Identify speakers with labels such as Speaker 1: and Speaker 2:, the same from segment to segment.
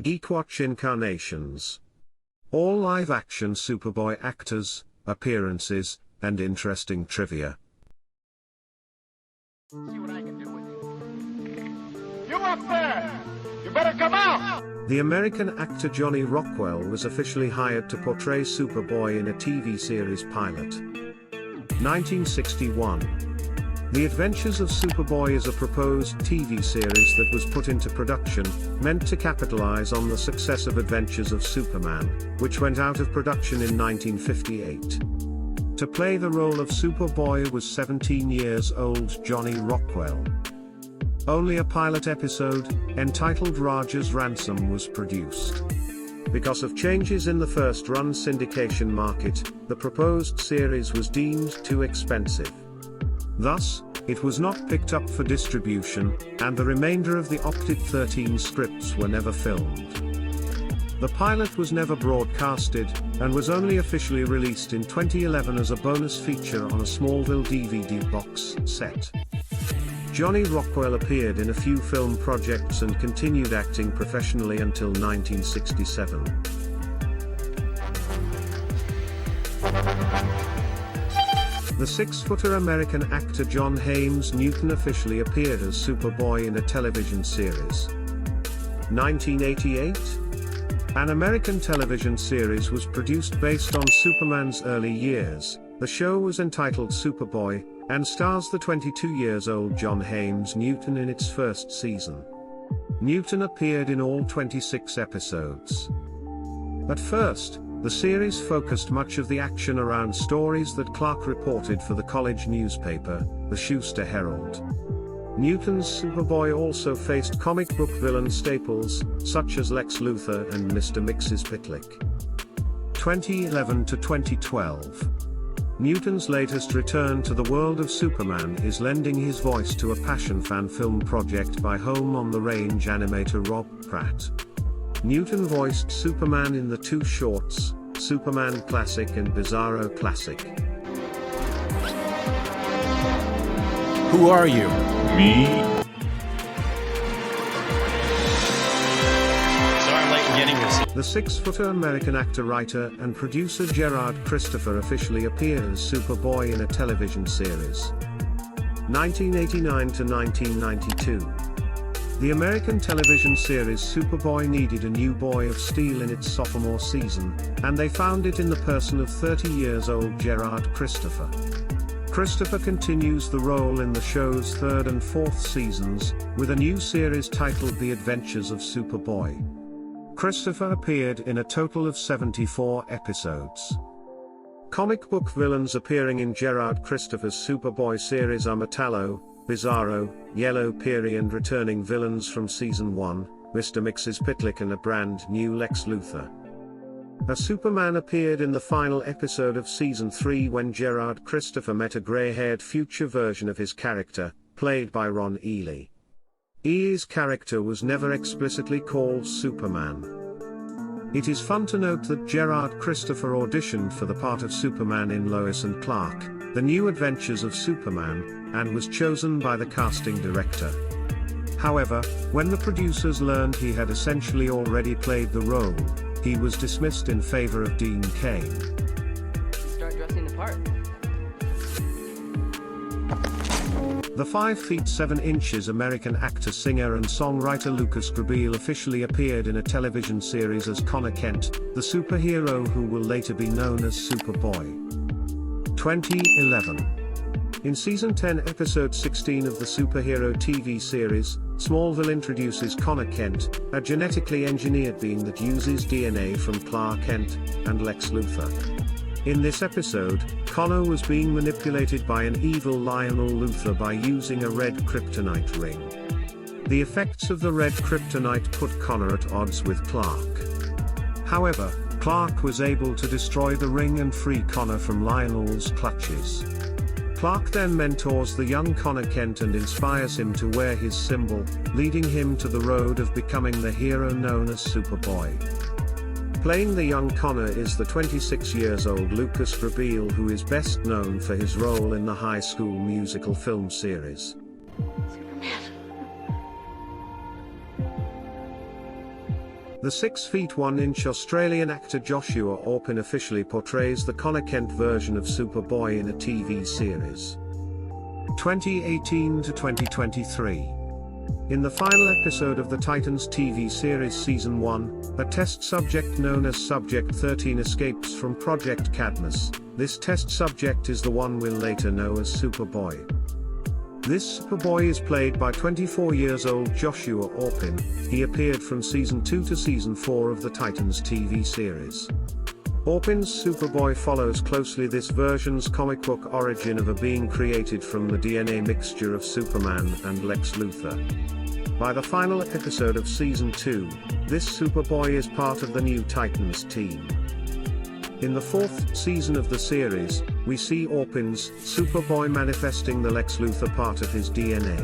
Speaker 1: GeekWatch Incarnations. All live-action Superboy actors, appearances, and interesting trivia.
Speaker 2: See what I can do with you. You up there! You better come out!
Speaker 1: The American actor Johnny Rockwell was officially hired to portray Superboy in a TV series pilot. 1961. The Adventures of Superboy is a proposed TV series that was put into production, meant to capitalize on the success of Adventures of Superman, which went out of production in 1958. To play the role of Superboy was 17 years old Johnny Rockwell. Only a pilot episode, entitled Roger's Ransom, was produced. Because of changes in the first-run syndication market, the proposed series was deemed too expensive. Thus, it was not picked up for distribution, and the remainder of the opted 13 scripts were never filmed. The pilot was never broadcasted, and was only officially released in 2011 as a bonus feature on a Smallville DVD box set. Johnny Rockwell appeared in a few film projects and continued acting professionally until 1967. The 6-footer American actor John Haymes Newton officially appeared as Superboy in a television series. 1988. An American television series was produced based on Superman's early years. The show was entitled Superboy, and stars the 22-years-old John Haymes Newton in its first season. Newton appeared in all 26 episodes. At first, the series focused much of the action around stories that Clark reported for the college newspaper, the Schuster Herald. Newton's Superboy also faced comic book villain staples, such as Lex Luthor and Mr. Mxyzptlk. 2011 to 2012. Newton's latest return to the world of Superman is lending his voice to a passion fan film project by Home on the Range animator Rob Pratt. Newton voiced Superman in the two shorts, Superman Classic and Bizarro Classic.
Speaker 3: Who are you?
Speaker 4: Me?
Speaker 3: Sorry I'm late in getting this.
Speaker 1: The 6-footer American actor, writer, and producer Gerard Christopher officially appeared as Superboy in a television series. 1989 to 1992. The American television series Superboy needed a new Boy of Steel in its sophomore season, and they found it in the person of 30-years-old Gerard Christopher. Christopher continues the role in the show's 3rd and 4th seasons, with a new series titled The Adventures of Superboy. Christopher appeared in a total of 74 episodes. Comic book villains appearing in Gerard Christopher's Superboy series are Metallo, Bizarro, Yellow Peri, and returning villains from Season 1, Mr. Mxyzptlk and a brand new Lex Luthor. A Superman appeared in the final episode of Season 3 when Gerard Christopher met a grey-haired future version of his character, played by Ron Ely. Ely's character was never explicitly called Superman. It is fun to note that Gerard Christopher auditioned for the part of Superman in Lois and Clark, The New Adventures of Superman, and was chosen by the casting director. However, when the producers learned he had essentially already played the role, he was dismissed in favor of Dean Cain.
Speaker 5: Start dressing the part.
Speaker 1: The 5 feet 7 inches American actor, singer, and songwriter Lucas Grabeel officially appeared in a television series as Connor Kent, the superhero who will later be known as Superboy. 2011. In Season 10, Episode 16 of the superhero TV series, Smallville introduces Connor Kent, a genetically engineered being that uses DNA from Clark Kent and Lex Luthor. In this episode, Connor was being manipulated by an evil Lionel Luthor by using a red kryptonite ring. The effects of the red kryptonite put Connor at odds with Clark. However, Clark was able to destroy the ring and free Connor from Lionel's clutches. Clark then mentors the young Connor Kent and inspires him to wear his symbol, leading him to the road of becoming the hero known as Superboy. Playing the young Connor is the 26-years-old Lucas Grabeel, who is best known for his role in the High School Musical film series.
Speaker 5: Superman.
Speaker 1: The 6 feet 1 inch Australian actor Joshua Orpin officially portrays the Connor Kent version of Superboy in a TV series. 2018 to 2023. In the final episode of the Titans TV series Season 1, a test subject known as Subject 13 escapes from Project Cadmus. This test subject is the one we'll later know as Superboy. This Superboy is played by 24 years old Joshua Orpin. He appeared from Season 2 to Season 4 of the Titans TV series. Orpin's Superboy follows closely this version's comic book origin of a being created from the DNA mixture of Superman and Lex Luthor. By the final episode of Season 2, this Superboy is part of the new Titans team. In the 4th season of the series, we see Orpin's Superboy manifesting the Lex Luthor part of his DNA.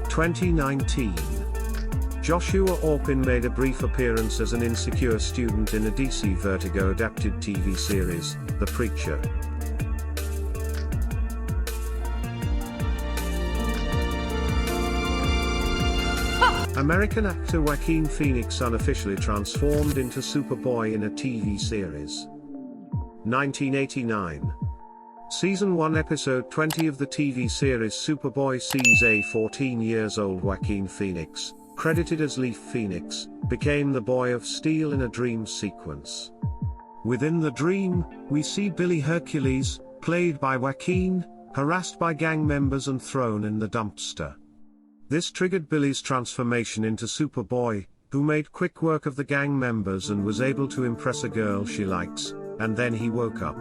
Speaker 1: 2019. Joshua Orpin made a brief appearance as an insecure student in a DC Vertigo adapted TV series, The Preacher. American actor Joaquin Phoenix unofficially transformed into Superboy in a TV series. 1989. Season 1 Episode 20 of the TV series Superboy sees a 14-years-old Joaquin Phoenix, credited as Leaf Phoenix, became the Boy of Steel in a dream sequence. Within the dream, we see Billy Hercules, played by Joaquin, harassed by gang members and thrown in the dumpster. This triggered Billy's transformation into Superboy, who made quick work of the gang members and was able to impress a girl she likes, and then he woke up.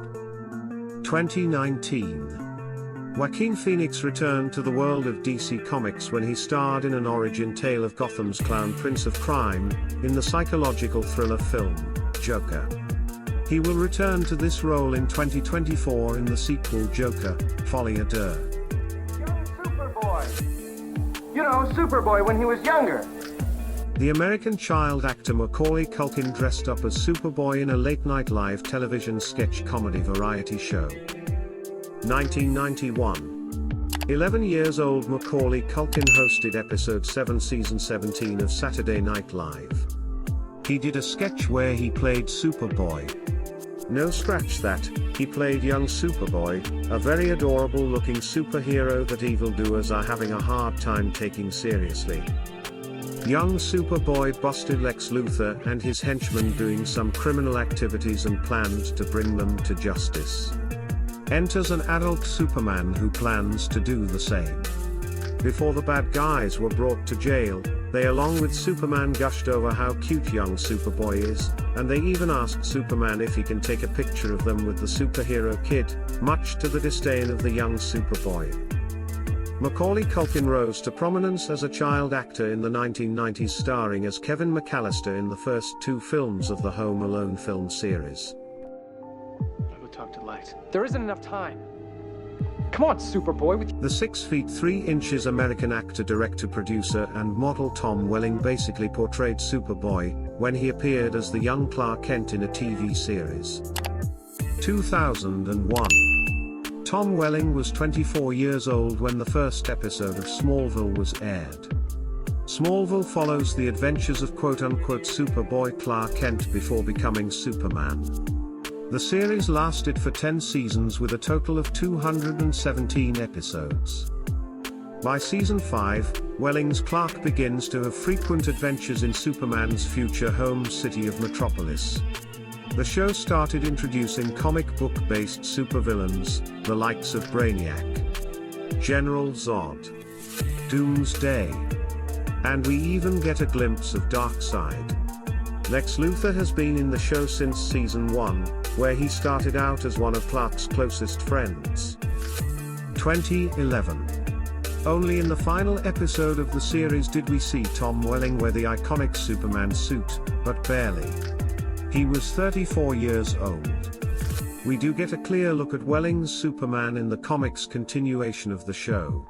Speaker 1: 2019. Joaquin Phoenix returned to the world of DC Comics when he starred in an origin tale of Gotham's clown Prince of Crime, in the psychological thriller film, Joker. He will return to this role in 2024 in the sequel Joker, Folie à Deux.
Speaker 4: Young Superboy! You know, Superboy when he was younger.
Speaker 1: The American child actor Macaulay Culkin dressed up as Superboy in a late-night live television sketch comedy variety show. 1991. 11 years old Macaulay Culkin hosted episode 7 season 17 of Saturday Night Live. He did a sketch where he played Superboy. No, scratch that, he played young Superboy, a very adorable looking superhero that evildoers are having a hard time taking seriously. Young Superboy busted Lex Luthor and his henchmen doing some criminal activities and planned to bring them to justice. Enters an adult Superman who plans to do the same. Before the bad guys were brought to jail, they along with Superman gushed over how cute young Superboy is, and they even asked Superman if he can take a picture of them with the superhero kid, much to the disdain of the young Superboy. Macaulay Culkin rose to prominence as a child actor in the 1990s, starring as Kevin McAllister in the first 2 films of the Home Alone film series.
Speaker 4: I'll go talk to Lex. There isn't enough time. Come on, Superboy, with
Speaker 1: The 6 feet 3 inches American actor, director, producer and model Tom Welling basically portrayed Superboy when he appeared as the young Clark Kent in a TV series. 2001. Tom Welling was 24 years old when the first episode of Smallville was aired. Smallville follows the adventures of quote-unquote Superboy Clark Kent before becoming Superman. The series lasted for 10 seasons with a total of 217 episodes. By season 5, Welling's Clark begins to have frequent adventures in Superman's future home city of Metropolis. The show started introducing comic book-based supervillains, the likes of Brainiac, General Zod, Doomsday, and we even get a glimpse of Darkseid. Lex Luthor has been in the show since season 1, where he started out as one of Clark's closest friends. 2011. Only in the final episode of the series did we see Tom Welling wear the iconic Superman suit, but barely. He was 34 years old. We do get a clear look at Welling's Superman in the comics continuation of the show.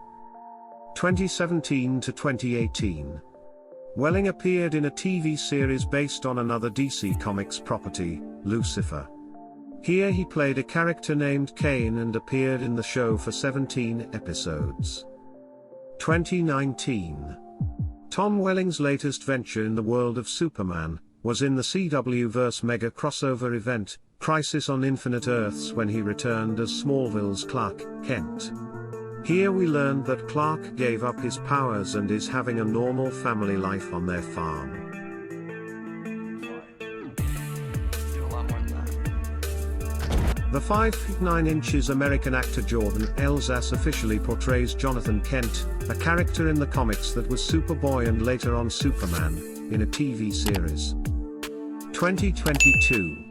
Speaker 1: 2017 to 2018. Welling appeared in a TV series based on another DC Comics property, Lucifer. Here he played a character named Cain and appeared in the show for 17 episodes. 2019. Tom Welling's latest venture in the world of Superman was in the CW-verse mega crossover event, Crisis on Infinite Earths, when he returned as Smallville's Clark Kent. Here we learned that Clark gave up his powers and is having a normal family life on their farm. The 5 feet 9 inches American actor Jordan ELSASS officially portrays Jonathan Kent, a character in the comics that was Superboy and later on Superman, in a TV series. 2022.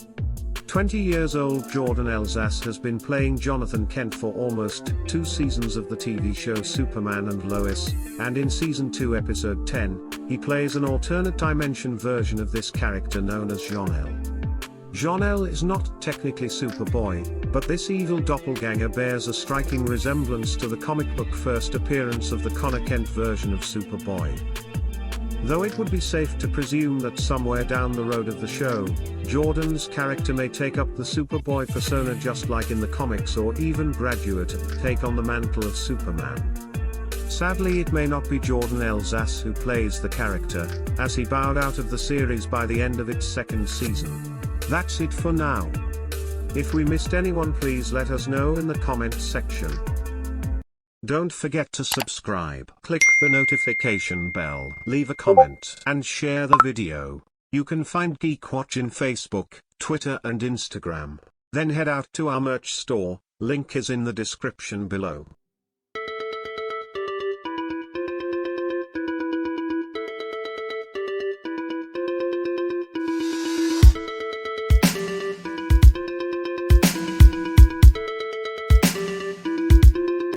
Speaker 1: 20 years old Jordan ELSASS has been playing Jonathan Kent for almost 2 seasons of the TV show Superman and Lois, and in Season 2 Episode 10, he plays an alternate dimension version of this character known as Jor-El. Jor-El is not technically Superboy, but this evil doppelganger bears a striking resemblance to the comic book first appearance of the Connor Kent version of Superboy. Though it would be safe to presume that somewhere down the road of the show, Jordan's character may take up the Superboy persona just like in the comics, or even graduate and take on the mantle of Superman. Sadly, it may not be Jordan ELSASS who plays the character, as he bowed out of the series by the end of its 2nd season. That's it for now. If we missed anyone, please let us know in the comments section. Don't forget to subscribe, click the notification bell, leave a comment, and share the video. You can find GeekWatch in Facebook, Twitter and Instagram. Then head out to our merch store, link is in the description below.